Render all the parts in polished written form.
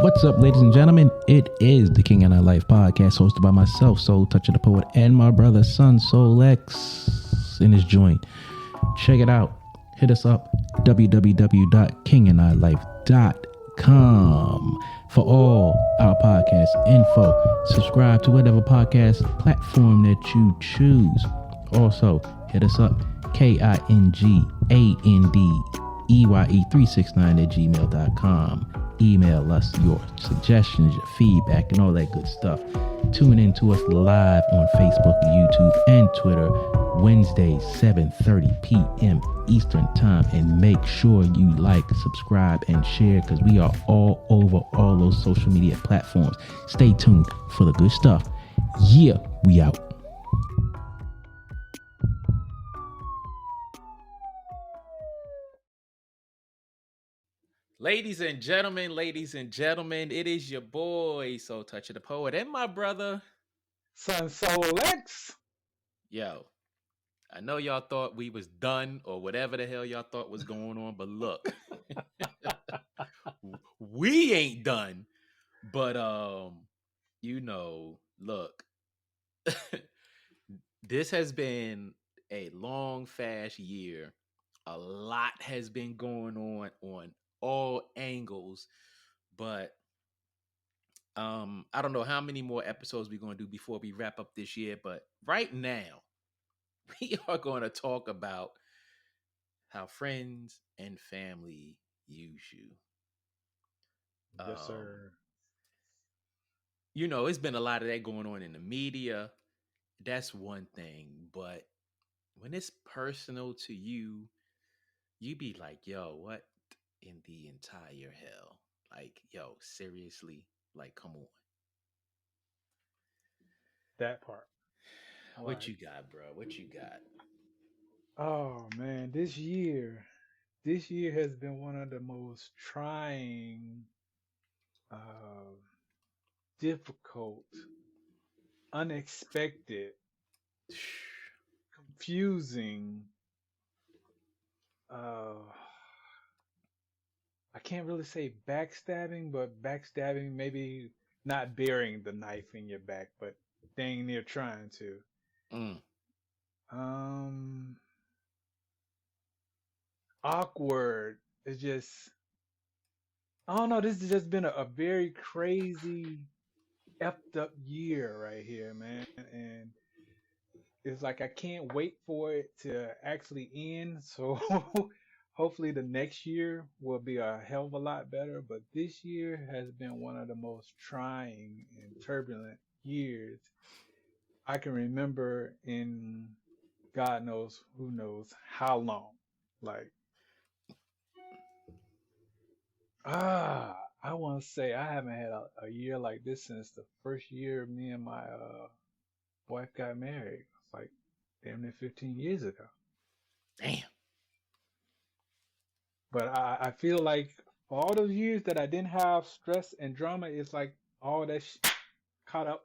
What's up, ladies and gentlemen? It is the King and I Life podcast, hosted by myself, Soul Toucher the Poet, and my brother, Son Soul X, in his joint. Check it out. Hit us up, www.kingandilife.com, for all our podcast info. Subscribe to whatever podcast platform that you choose. Also, hit us up, KINGANDEYE369@gmail.com. Email us your suggestions, your feedback, and all that good stuff. Tune in to us live on Facebook, YouTube, and Twitter, Wednesdays, 7:30 p.m. Eastern Time. And make sure you like, subscribe, and share, because we are all over all those social media platforms. Stay tuned for the good stuff. Yeah, we out. Ladies and gentlemen, it is your boy, Soul Toucher the Poet, and my brother, Son Soul X. Yo, I know y'all thought we was done or whatever the hell y'all thought was going on, but look, we ain't done. But look, this has been a long, fast year. A lot has been going on all angles, but I don't know how many more episodes we're going to do before we wrap up this year, but right now we are going to talk about how friends and family use you. Yes, sir. It's been a lot of that going on in the media. That's one thing, but when it's personal to you, you be like, yo, what in the entire hell? Like, yo, seriously? Like, come on. That part. What you got, bro? What you got? Oh man, this year has been one of the most trying, uh, difficult, unexpected, confusing. Uh, I can't really say backstabbing, but backstabbing, maybe not burying the knife in your back, but dang near trying to. Mm. Um, Awkward. It's just, I don't know. This has just been a very crazy, effed up year right here, man. And it's like I can't wait for it to actually end. So hopefully the next year will be a hell of a lot better. But this year has been one of the most trying and turbulent years I can remember in God knows who knows how long. Like, I want to say I haven't had a year like this since the first year me and my wife got married. It's like damn near 15 years ago. Damn. But I feel like for all those years that I didn't have stress and drama, it's like all that caught up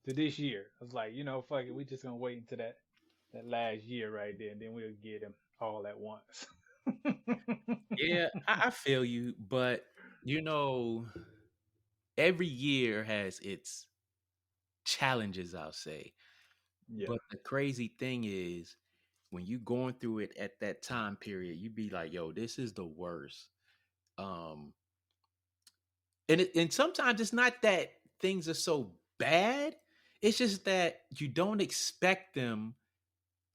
to this year. I was like, fuck it, we just gonna wait until that last year right there, and then we'll get them all at once. Yeah, I feel you, but you know, every year has its challenges, I'll say. Yeah. But the crazy thing is, when you going through it at that time period, you be like, yo, this is the worst. Um, and sometimes it's not that things are so bad. It's just that you don't expect them.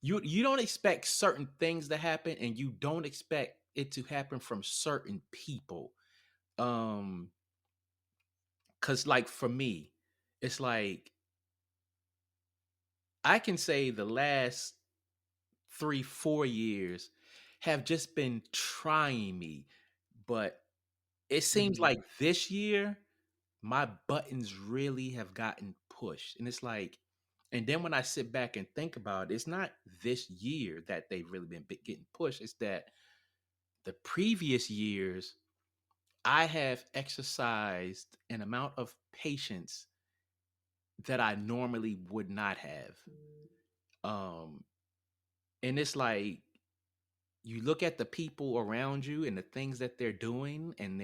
You don't expect certain things to happen, and you don't expect it to happen from certain people. Um, cause like for me, it's like I can say the last 3, 4 years have just been trying me, but it seems Mm. like this year my buttons really have gotten pushed. And it's like, and then when I sit back and think about it, it's not this year that they've really been getting pushed. It's that the previous years I have exercised an amount of patience that I normally would not have. Um, and it's like you look at the people around you and the things that they're doing, and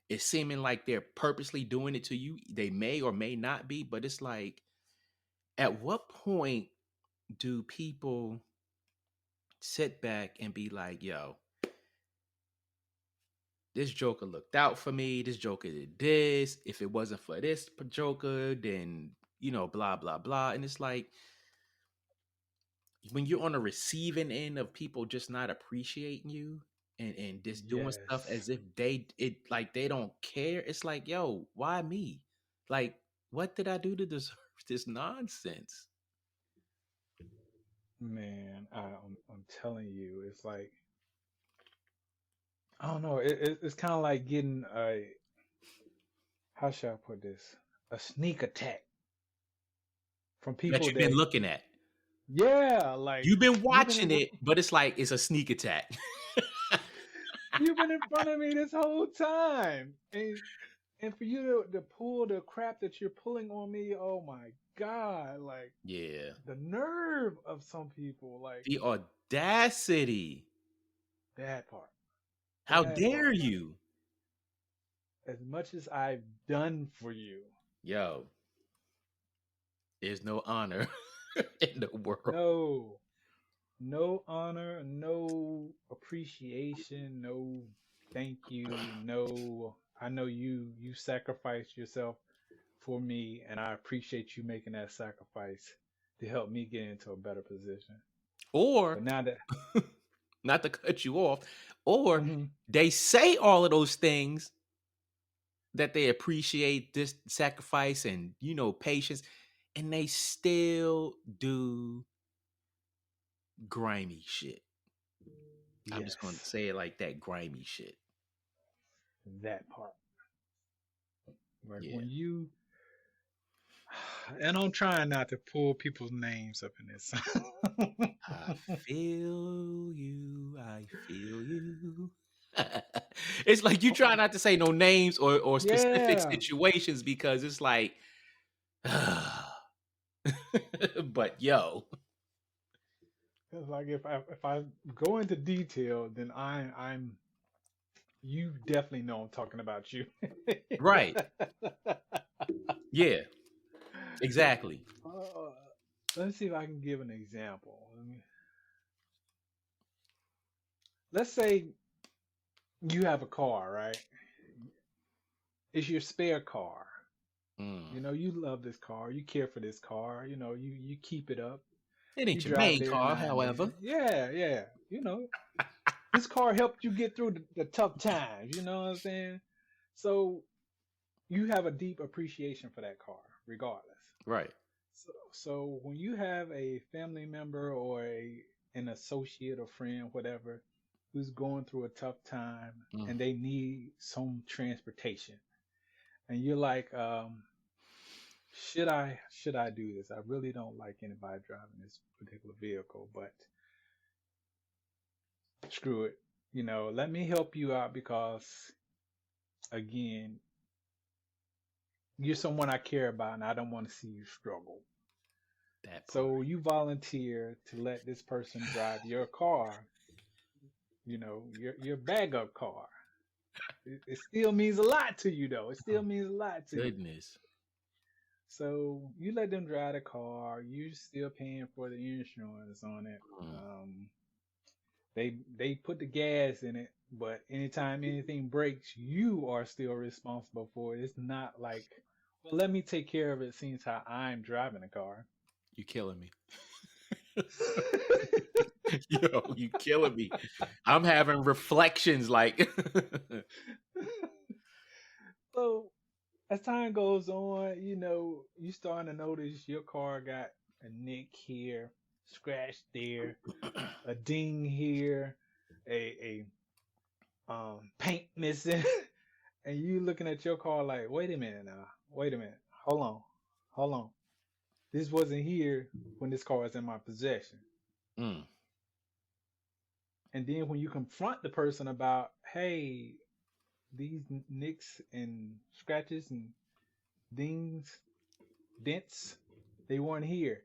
it's seeming like they're purposely doing it to you. They may or may not be, but it's like, at what point do people sit back and be like, yo, this Joker looked out for me. This Joker did this. If it wasn't for this Joker, then, blah, blah, blah. And it's like, when you're on the receiving end of people just not appreciating you and just doing stuff Yes, as if they don't care. It's like, yo, why me? Like, what did I do to deserve this nonsense? man. I'm telling you, it's like I don't know. It's kind of like getting a how should I put this? A sneak attack from That people you've been that looking at. yeah, like You've been you've been watching it, but it's like it's a sneak attack. you've been in front of me this whole time, and for you to pull the crap that you're pulling on me, oh my God, like Yeah. the nerve of some people, like The audacity. that part, How that dare part. Like you? as much as I've done for you, Yo, there's no honor in the world. no, no honor, no appreciation, no thank you, no. I know you sacrificed yourself for me, and I appreciate you making that sacrifice to help me get into a better position. Or, But now that not to cut you off, or Mhm. they say all of those things, that they appreciate this sacrifice and, patience, and they still do grimy shit. I'm just going to Yes, say it like that, grimy shit. that part. Like Yeah. when you and I'm trying not to pull people's names up in this. I feel you. I feel you. It's like you try not to say no names or specific Yeah. situations, because it's like, but yo, It's like if I go into detail, then I'm you definitely know I'm talking about you. right. Yeah, exactly. Uh, let's see if I can give an example. Let's say you have a car, right? It's your spare car. Mm. You know, you love this car, you care for this car, you keep it up, It you ain't your drive it main every car, now and however. then. Yeah, yeah. This car helped you get through the tough times, you know what I'm saying? So you have a deep appreciation for that car, regardless. Right. So when you have a family member or an associate or friend, whatever, who's going through a tough time Mm. and they need some transportation, and you're like, should I do this? I really don't like anybody driving this particular vehicle, but screw it. Let me help you out because again, you're someone I care about and I don't want to see you struggle. That part. So you volunteer to let this person drive your car, your backup car. It still means a lot to you though. It still Oh, means a lot to you. goodness. So you let them drive the car. You still paying for the insurance on it. Mm. They put the gas in it, but anytime anything breaks, you are still responsible for it. It's not like, well, let me take care of it since how I'm driving the car. You killing me. Yo, you killing me. I'm having reflections like So as time goes on, you starting to notice your car got a nick here, scratch there, a ding here, a paint missing, and you looking at your car like, wait a minute now, wait a minute, hold on. This wasn't here when this car was in my possession. mm. And then when you confront the person about, hey, these nicks and scratches and dings, dents, they weren't here.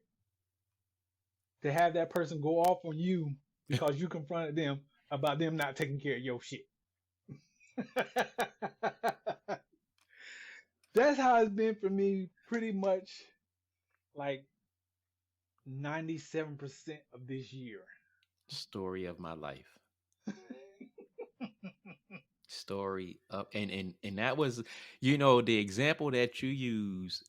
To have that person go off on you because you confronted them. about them not taking care of your shit. That's how it's been for me pretty much like 97% of this year. Story of my life. Story of and that was, the example that you use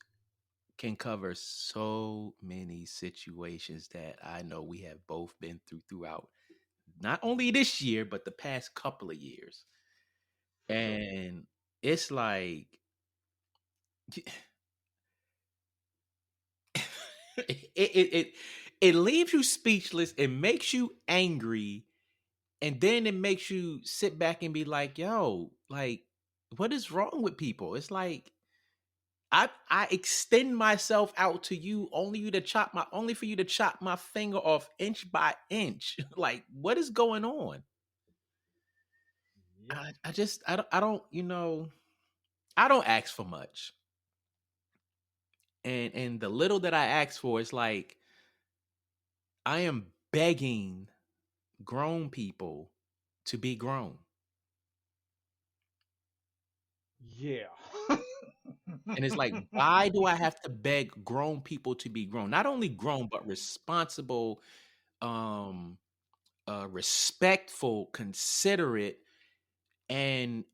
can cover so many situations that I know we have both been throughout not only this year but the past couple of years. For sure. And it's like it it leaves you speechless, it makes you angry, and then it makes you sit back and be like, yo, like, what is wrong with people? It's like I extend myself out to you, only for you to chop my finger off inch by inch. Like, what is going on? Yep. I don't ask for much. And the little that I ask for is like I am begging grown people to be grown. Yeah. And it's like, why do I have to beg grown people to be grown? Not only grown, but responsible, um, respectful, considerate, and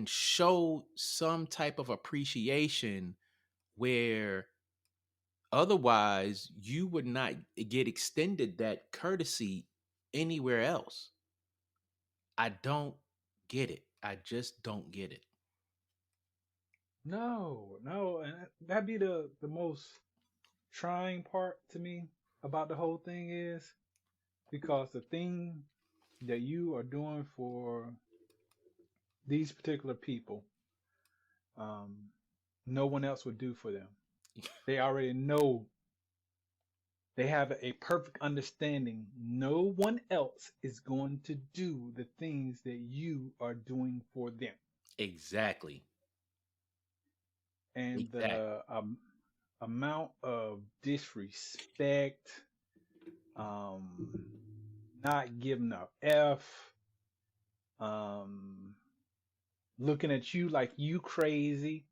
show some type of appreciation where otherwise you would not get extended that courtesy anywhere else. I don't get it. I just don't get it. No, no, and that'd be the most trying part to me about the whole thing is because the thing that you are doing for these particular people, um, no one else would do for them. They already know. They have a perfect understanding. No one else is going to do the things that you are doing for them. Exactly. And Exactly. the amount of disrespect, um, not giving a F, um, looking at you like you crazy.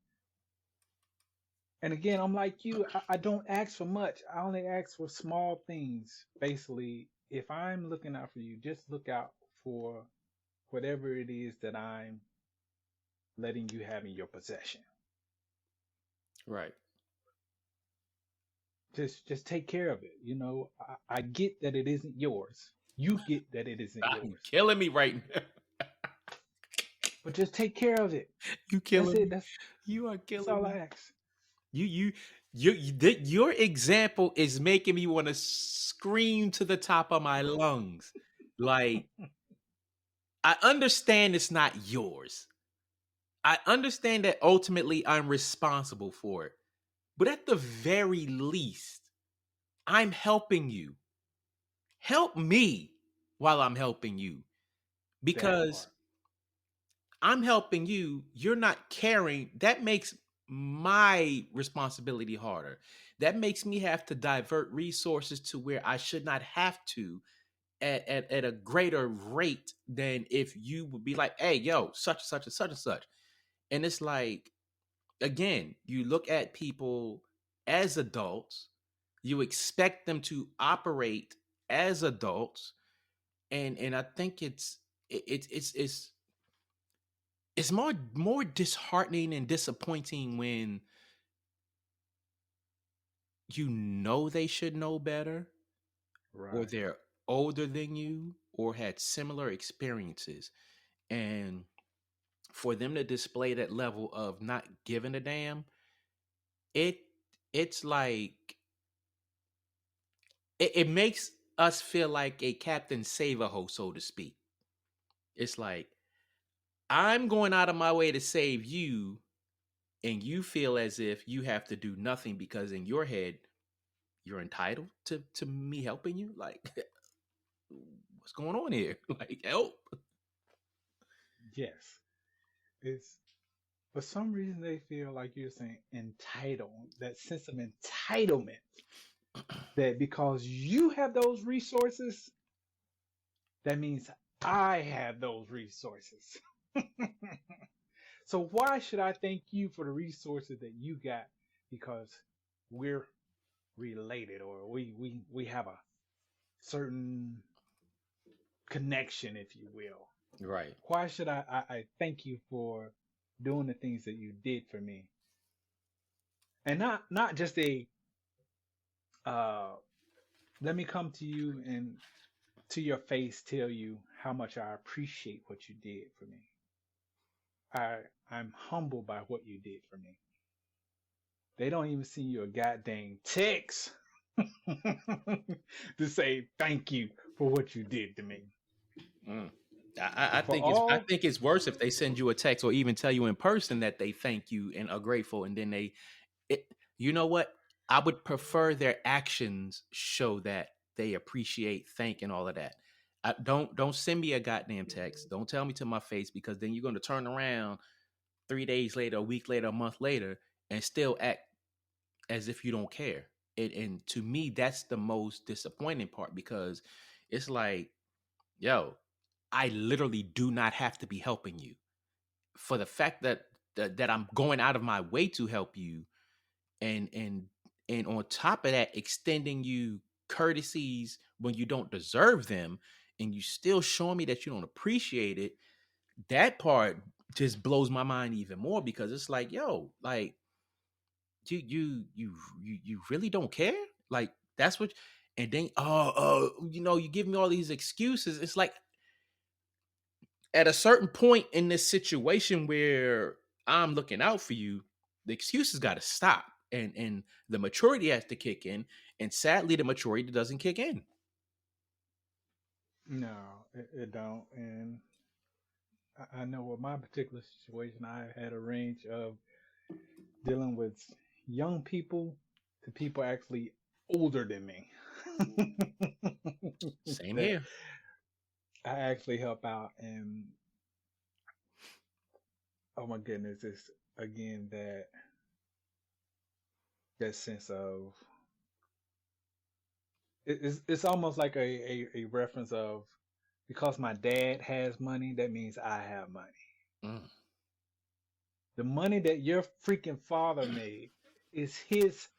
And again, I'm like you. I don't ask for much. I only ask for small things. Basically, if I'm looking out for you, just look out for whatever it is that I'm letting you have in your possession. Right. Just take care of it. I get that it isn't yours. You get that it isn't You yours. killing me right now. But just take care of it. You That's killing it. me. You are That's killing all I me. ask. Your example is making me want to scream to the top of my lungs. Like, I understand it's not yours. I understand that ultimately I'm responsible for it. But at the very least, I'm helping you. Help me while I'm helping you. That Because part. I'm helping you, you're not caring. That makes my responsibility harder. That makes me have to divert resources to where I should not have to at a greater rate than if you would be like, hey, yo, such and such and such and such. And it's like, again, you look at people as adults, you expect them to operate as adults, and I think it's more disheartening and disappointing when you know they should know better, or Right. they're older than you or had similar experiences, and for them to display that level of not giving a damn, it it's like it makes us feel like a Captain Save-A-Ho, so to speak. It's like, I'm going out of my way to save you, and you feel as if you have to do nothing because in your head you're entitled to me helping you. Like, what's going on here? Like, help. Yes. It's for some reason they feel like you're saying entitled, that sense of entitlement that because you have those resources, that means I have those resources. So why should I thank you for the resources that you got? Because we're related, or we have a certain connection, if you will. Right. Why should I thank you for doing the things that you did for me? And not just a uh let me come to you and to your face tell you how much I appreciate what you did for me. I'm humbled by what you did for me. They don't even send you a goddamn text to say thank you for what you did to me. Mm. I For I all think it's worse if they send you a text or even tell you in person that they thank you and are grateful, and then it, you know what? I would prefer their actions show that they appreciate, thank, and all of that. Don't send me a goddamn text. Don't tell me to my face, because then you're going to turn around 3 days later, a week later, a month later, and still act as if you don't care. And to me, that's the most disappointing part, because it's like, yo, I literally do not have to be helping you. For the fact that I'm going out of my way to help you, and on top of that, extending you courtesies when you don't deserve them, and you still showing me that you don't appreciate it. That part just blows my mind even more, because it's like, yo, like, you really don't care? Like, that's what. And then, you give me all these excuses. It's like, at a certain point in this situation where I'm looking out for you, the excuses got to stop, and the maturity has to kick in. And sadly, the maturity doesn't kick in. no, it don't. And I know with my particular situation, I had a range of dealing with young people to people actually older than me Same that here. I actually help out. And oh my goodness, it's again that sense of it's almost like a reference of, because my dad has money, that means I have money. Mm. The money that your freaking father made is his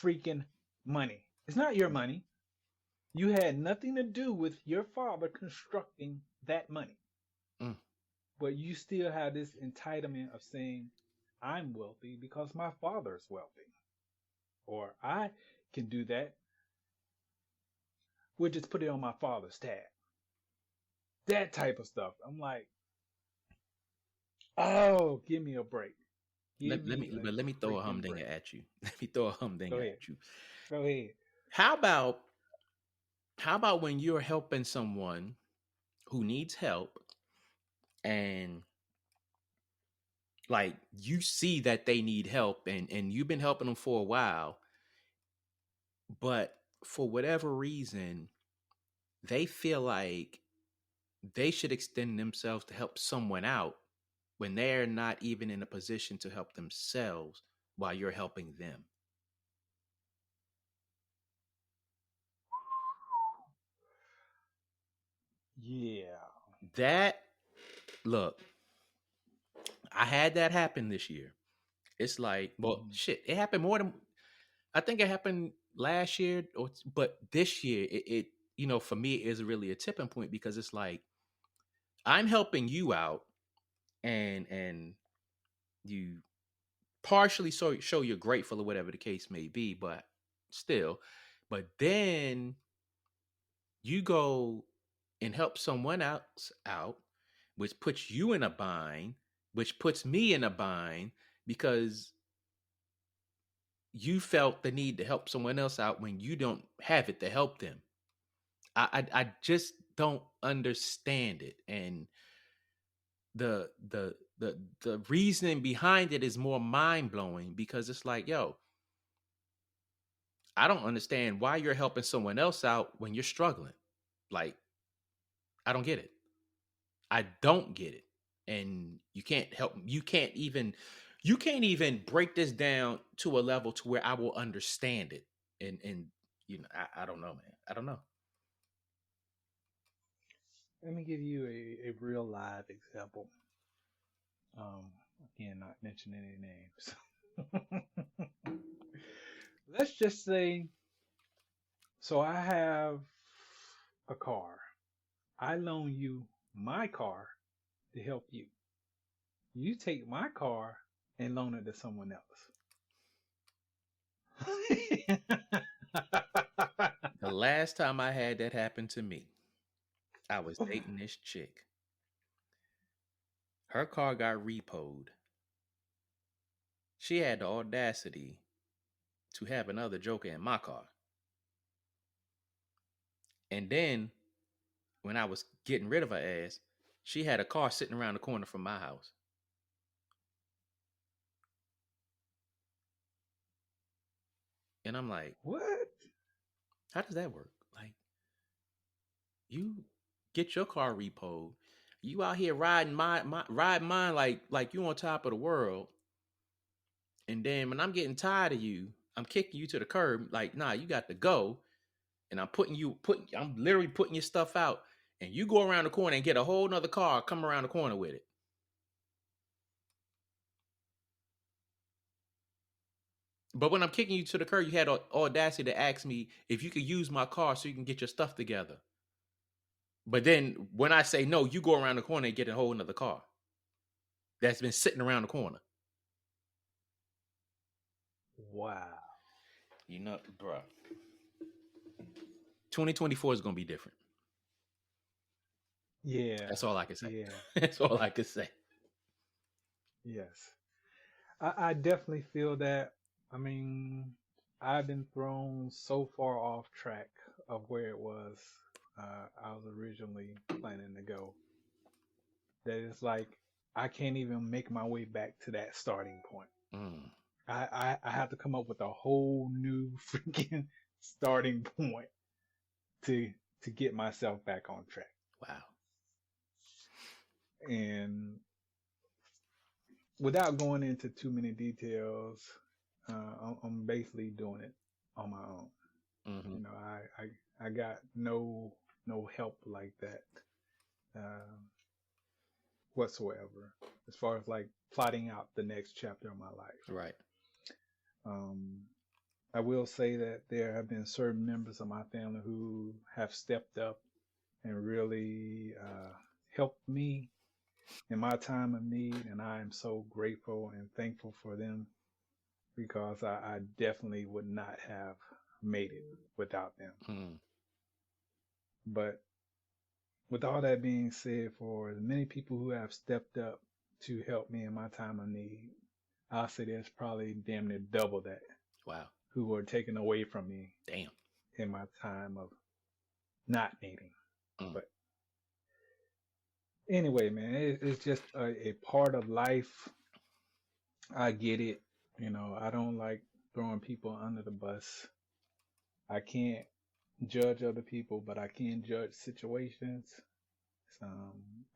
freaking money. It's not your money. You had nothing to do with your father constructing that money. Mm. But you still have this entitlement of saying, I'm wealthy because my father's wealthy. Or I can do that. We'll just put it on my father's tab. That type of stuff. I'm like, oh, give me a break. Give me a Let me throw a freaking humdinger break. at you. Let me throw a Go humdinger ahead. at you. Go ahead. How about how about when you're helping someone who needs help, and like, you see that they need help, and you've been helping them for a while, but for whatever reason they feel like they should extend themselves to help someone out when they're not even in a position to help themselves while you're helping them. Yeah. That look, I had that happen this year. It's like, well, Hmm. shit, it happened more than, I think it happened last year, but this year for me is really a tipping point, because it's like, I'm helping you out, and you partially show you're grateful or whatever the case may be, but still, but then you go and help someone else out, which puts you in a bind, which puts me in a bind, because you felt the need to help someone else out when you don't have it to help them. I just don't understand it. And the reasoning behind it is more mind-blowing, because it's like, yo, I don't understand why you're helping someone else out when you're struggling. Like, I don't get it. I don't get it. And you can't even break this down to a level to where I will understand it. And I don't know, man. I don't know. let me give you a real live example. Again, not mention any names. Let's just say, so I have a car. I loan you my car to help you. You take my car and loan it to someone else. The last time I had that happen to me, I was dating this chick. Her car got repoed. She had the audacity to have another joker in my car. And then when I was getting rid of her ass, she had a car sitting around the corner from my house. And I'm like, What? how does that work? Like, you get your car repoed, you out here riding riding mine like you on top of the world. And then when I'm getting tired of you, I'm kicking you to the curb. Like, nah, you got to go. And I'm literally putting your stuff out. And you go around the corner and get a whole nother car, come around the corner with it. But when I'm kicking you to the curb, you had audacity to ask me if you could use my car so you can get your stuff together. But then when I say no, you go around the corner and get a whole nother car that's been sitting around the corner. Wow. You know, bro. 2024 is going to be different. Yeah. That's all I can say. Yeah. That's all I can say. Yes. I definitely feel that. I mean, I've been thrown so far off track of where it was I was originally planning to go that it's like I can't even make my way back to that starting point. Mm, I have to come up with a whole new freaking starting point to to get myself back on track. wow. And without going into too many details, I'm basically doing it on my own. Mm-hmm. You know, I got no help like that uh, whatsoever as far as like plotting out the next chapter of my life. Right. Um, I will say that there have been certain members of my family who have stepped up and really helped me in my time of need, and I am so grateful and thankful for them because I definitely would not have made it without them. Mm. But with all that being said, for the many people who have stepped up to help me in my time of need, I'll say there's probably damn near double that Wow. who were taken away from me Damn. in my time of not needing. Mm. But anyway, man, it's just a part of life. I get it. You know, I don't like throwing people under the bus. I can't judge other people, but I can judge situations.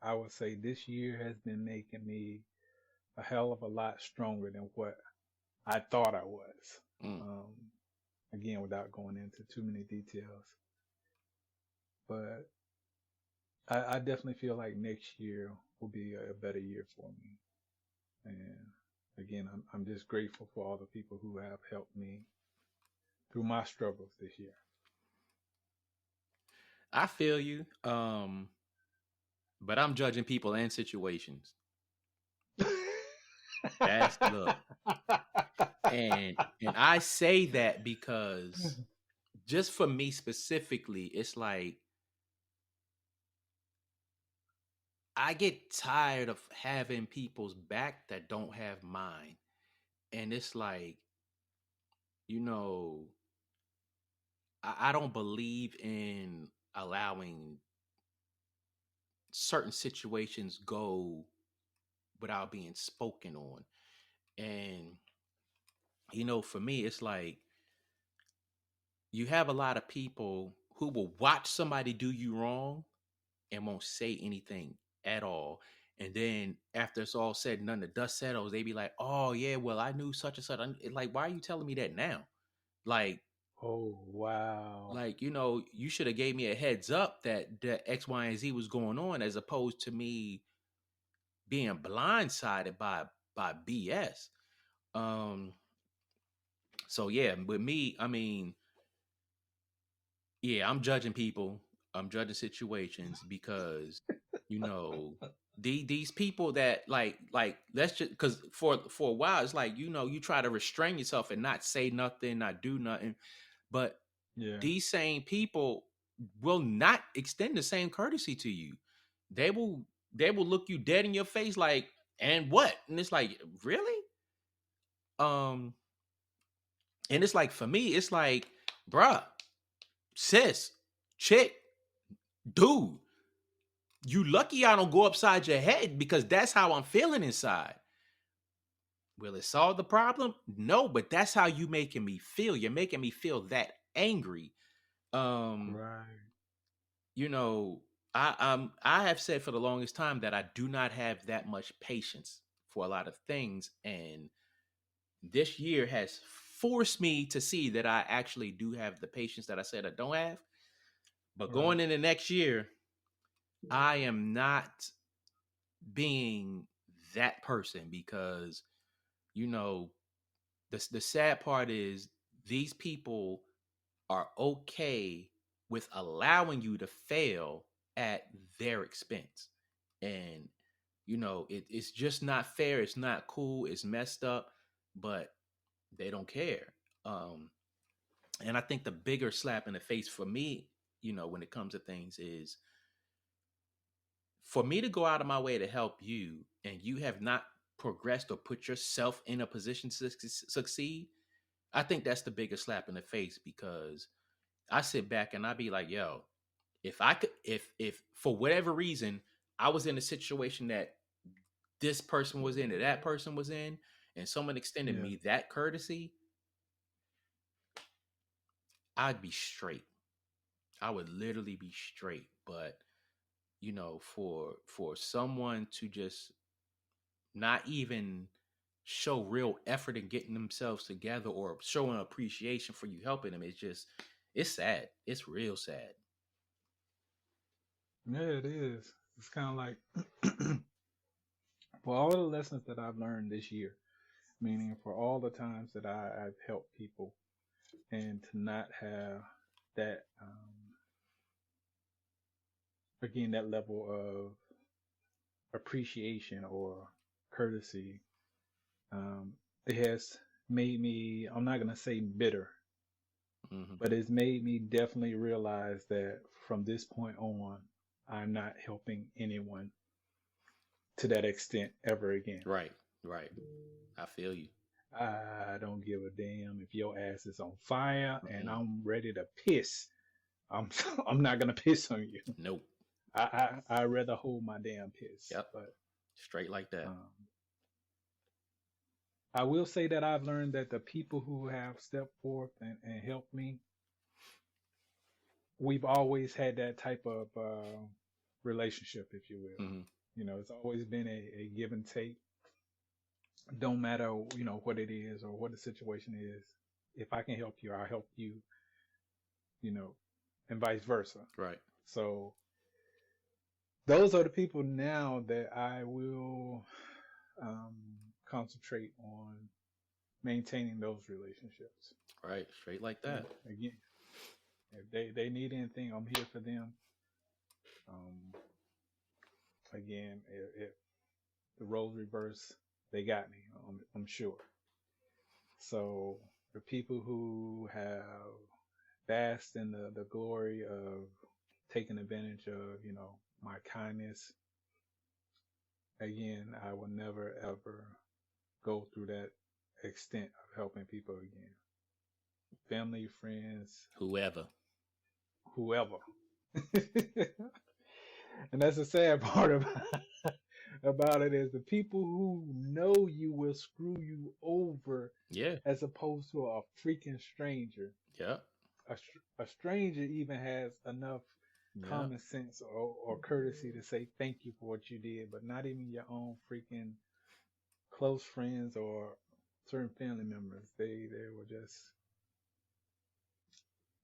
I would say this year has been making me a hell of a lot stronger than what I thought I was. Mm. Again, without going into too many details, but I definitely feel like next year will be a better year for me. And again, I'm just grateful for all the people who have helped me through my struggles this year. I feel you. But I'm judging people and situations. That's look. And I say that because just for me specifically, it's like I get tired of having people's back that don't have mine. And it's like, you know, I don't believe in allowing certain situations go without being spoken on. And, you know, for me, it's like you have a lot of people who will watch somebody do you wrong and won't say anything at all. And then after it's all said and done, the dust settles, they be like, oh, yeah, well, I knew such and such. Like, why are you telling me that now? Like, Oh, wow. Like, you know, you should have gave me a heads up that X, Y, and Z was going on, as opposed to me being blindsided by BS. Um, so yeah, with me, I mean, yeah, I'm judging people, I'm judging situations because, you know, these people that like let's just, because for a while it's like, you know, you try to restrain yourself and not say nothing, not do nothing, but Yeah. these same people will not extend the same courtesy to you. They will they will look you dead in your face like, and what? And it's like, really? Um, and it's like, for me, it's like, bruh, sis, chick, dude, you lucky I don't go upside your head, because that's how I'm feeling inside. Will it solve the problem? No, but that's how you making me feel. You're making me feel that angry. Um, Right. you know, I have said for the longest time that I do not have that much patience for a lot of things, and this year has forced me to see that I actually do have the patience that I said I don't have. But Right. going into next year, I am not being that person, because, you know, the sad part is these people are okay with allowing you to fail at their expense. And, you know, it's just not fair. It's not cool. It's messed up, but they don't care. Um, and I think the bigger slap in the face for me, you know, when it comes to things, is for me to go out of my way to help you and you have not progressed or put yourself in a position to succeed. I think that's the biggest slap in the face, because I sit back and I be like, yo, if I could, if for whatever reason I was in a situation that this person was in, or that person was in, and someone extended Yeah. me that courtesy, I'd be straight. I would literally be straight. But, you know, for someone to just not even show real effort in getting themselves together or showing appreciation for you helping them, it's just, it's sad. It's real sad. Yeah, it is. It's kind of like for all the lessons that I've learned this year, meaning for all the times that I've helped people, and to not have that, again, that level of appreciation or courtesy, um, it has made me, I'm not going to say bitter, Hmm. but it's made me definitely realize that from this point on, I'm not helping anyone to that extent ever again. Right, right. I feel you. I don't give a damn if your ass is on fire and Mm-mm. I'm ready to piss. I'm I'm not gonna piss on you. Nope. I rather hold my damn piss. Yep. But Straight like that. um, I will say that I've learned that the people who have stepped forth and helped me, we've always had that type of relationship, if you will. Hmm. You know, it's always been a give and take. Don't matter, what it is or what the situation is. If I can help you, I'll help you, you know, and vice versa. Right. So those are the people now that I will um, concentrate on maintaining those relationships. Right. Straight like You that. know, again, if they need anything, I'm here for them. Um, again, if the roles reverse, they got me. I'm sure. So the people who have basked in the glory of taking advantage of, my kindness, again, I will never ever go through that extent of helping people again. Family, friends, Whoever. whoever. And that's the sad part about it is the people who know you will screw you over Yeah. as opposed to a freaking stranger. Yep. A stranger even has enough Yep. common sense or courtesy to say thank you for what you did, but not even your own freaking close friends or certain family members. They were just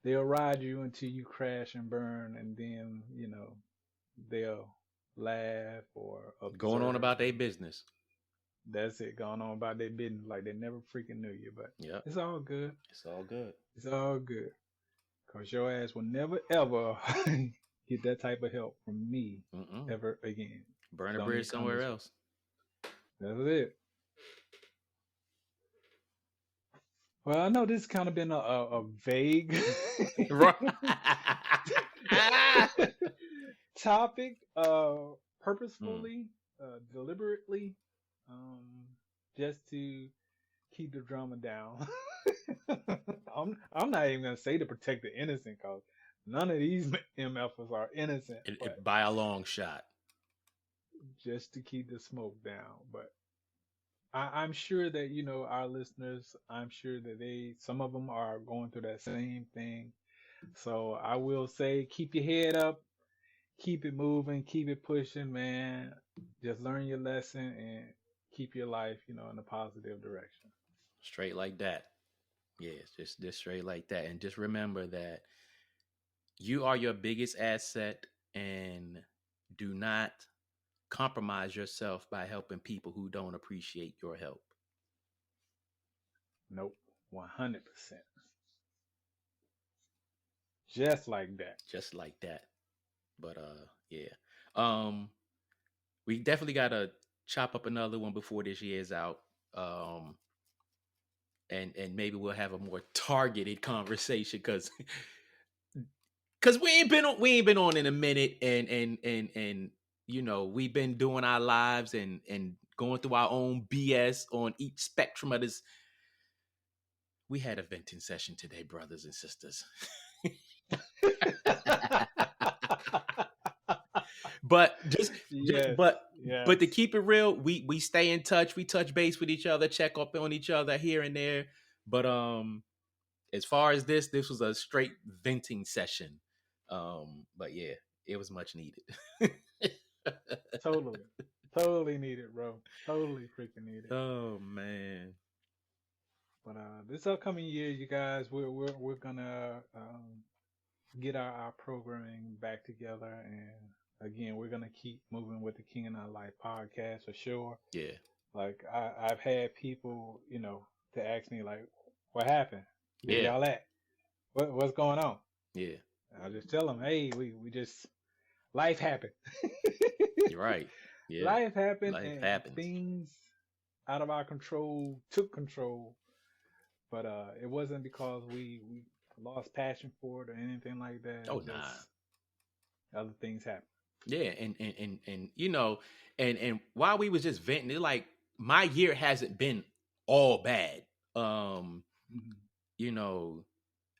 they'll ride you until you crash and burn, and then they'll laugh or Going on observe, about their and business. that's it, going on about their business like they never freaking knew you. But Yep. it's all good. It's all good. It's all good. Cause your ass will never ever get that type of help from me Mm-mm. ever again. Burn a Don't bridge even come somewhere this way. else. That's it. Well, I know this kind of been a vague Right. topic, Mm. purposefully, deliberately, um, just to keep the drama down. I'm not even gonna say to protect the innocent, cause none of these MFers are innocent, but By a long shot. just to keep the smoke down. But I'm sure that our listeners. I'm sure that some of them are going through that same thing. So I will say, keep your head up, keep it moving, keep it pushing, man. Just learn your lesson and keep your life, in a positive direction. Straight like that. Yeah, just straight like that. And just remember that you are your biggest asset, and do not compromise yourself by helping people who don't appreciate your help. Nope, 100%, just like that. Just like that. But yeah. Um we definitely gotta chop up another one before this year's out. Um and maybe we'll have a more targeted conversation because we ain't been on in a minute, and we've been doing our lives and going through our own BS on each spectrum of this. We had a venting session today, brothers and sisters. But just Yes, but yes. to keep it real, we stay in touch, we touch base with each other, check up on each other here and there. But as far as this was a straight venting session. But yeah, it was much needed. Totally. Totally needed, bro. Totally freaking needed. Oh man. But this upcoming year, you guys, we're gonna get our programming back together, and again, we're gonna keep moving with the King and I Life podcast for sure. Yeah. Like I've had people, to ask me like, "What happened? Where Yeah. y'all at? What's going on?" Yeah. And I just tell them, "Hey, we just life happened. You're right. Yeah. Life happened, Life and happens. things out of our control took control. But it wasn't because we lost passion for it or anything like that. Oh It's nah. just other things happen." Yeah, and while we was just venting, it like my year hasn't been all bad. Um, Mhm. you know,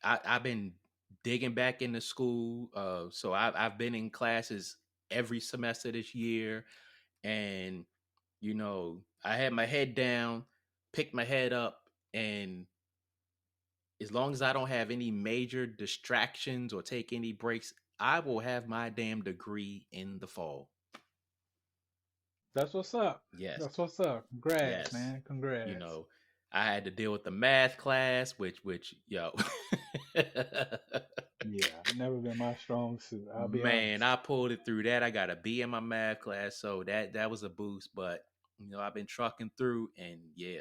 I've been digging back into school. So I've been in classes every semester this year, and I had my head down, picked my head up, and as long as I don't have any major distractions or take any breaks, I will have my damn degree in the fall. That's what's up. Yes. That's what's up. Congrats, Yes. man. Congrats. I had to deal with the math class, which Yeah, never been my strong suit. I'll be man, honest. I pulled it through that. I got a B in my math class, so that was a boost. But I've been trucking through, and yeah,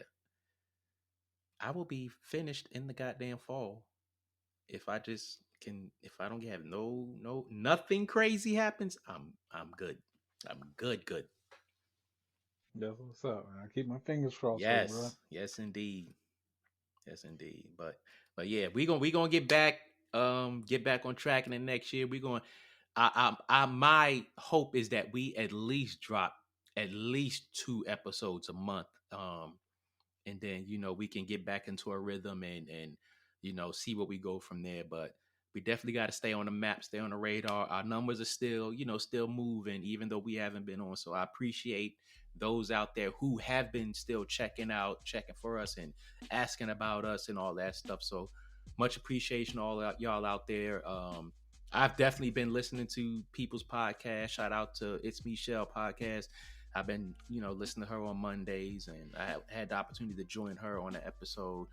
I will be finished in the goddamn fall if I just can. If I don't have nothing crazy happens, I'm good. I'm good. Good. That's what's up, man. I keep my fingers crossed for you, bro. Yes. Yes, indeed. Yes, indeed. But yeah, we gonna get back on track in the next year. We going I my hope is that we at least drop at least 2 episodes a month. And then we can get back into a rhythm and see where we go from there. But we definitely got to stay on the map, stay on the radar. Our numbers are still moving, even though we haven't been on. So I appreciate those out there who have been still checking for us and asking about us and all that stuff. So much appreciation all y'all out there. I've definitely been listening to people's podcast. Shout out to It's Michelle podcast. I've been, listening to her on Mondays, and I had the opportunity to join her on an episode.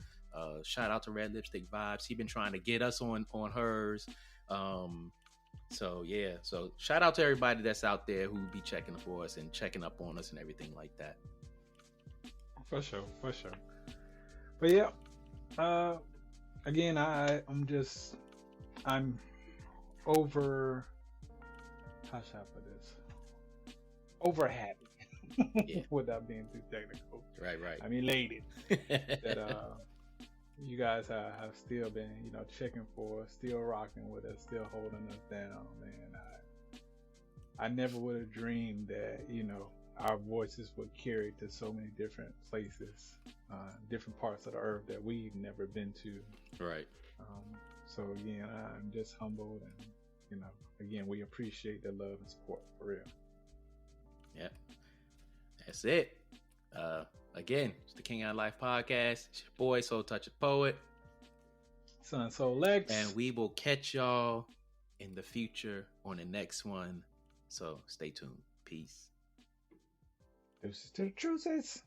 Shout out to Red Lipstick Vibes. He been trying to get us on hers. So yeah, so shout out to everybody that's out there who be checking for us and checking up on us and everything like that. For sure. But yeah, again, I'm over. How should I put this? Over happy, Yeah. without being too technical. Right. I'm elated that you guys have still been, checking for us, still rocking with us, still holding us down, man. I never would have dreamed that, our voices would carry to so many different places, different parts of the earth that we've never been to. Right. So again, I'm just humbled, and again, we appreciate the love and support for real. Yep. That's it. Again, it's the King Out Life podcast. It's your boy, Soul Touch Poet. Son Soul Lex. And we will catch y'all in the future on the next one. So stay tuned. Peace. Deuces to the truces.